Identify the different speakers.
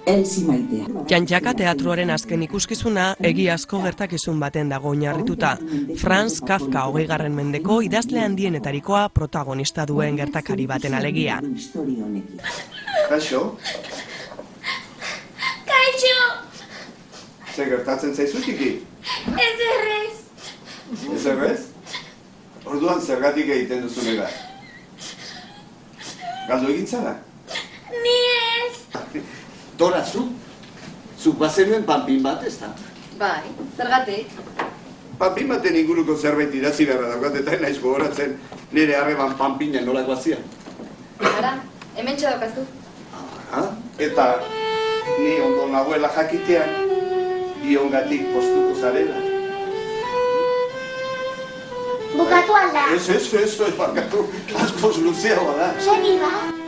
Speaker 1: Elsi maitea.
Speaker 2: Jantjaka teatroaren azken ikuskizuna egiazko gertakizun baten dago oinarrituta. Franz Kafka 20. mendeko idazle handienetarikoa protagonista duen gertakari baten alegia.
Speaker 3: Kaixo?
Speaker 4: Kaixo!
Speaker 3: Zer gertatzen zaizu txiki?
Speaker 4: Ez errez!
Speaker 3: Ez errez? Orduan zergatik egiten duzu nega? Galdu egin zara?
Speaker 4: Ni ez!
Speaker 5: Dora, zuk bazenuen panpin bat, ez da?
Speaker 6: Bai, zergatik?
Speaker 3: Panpin baten inguruko zerbait idatzi beharra daukat eta naiz gogoratzen nire harreman panpina nolako hazia.
Speaker 6: Ara, hemen txadokazu.
Speaker 3: Eta ni ondo nagoela jakitean, biongatik postuko zarela.
Speaker 4: Bukatu alda!
Speaker 3: Ez, barkatu, askoz luzeagoa da.
Speaker 4: Segi ba!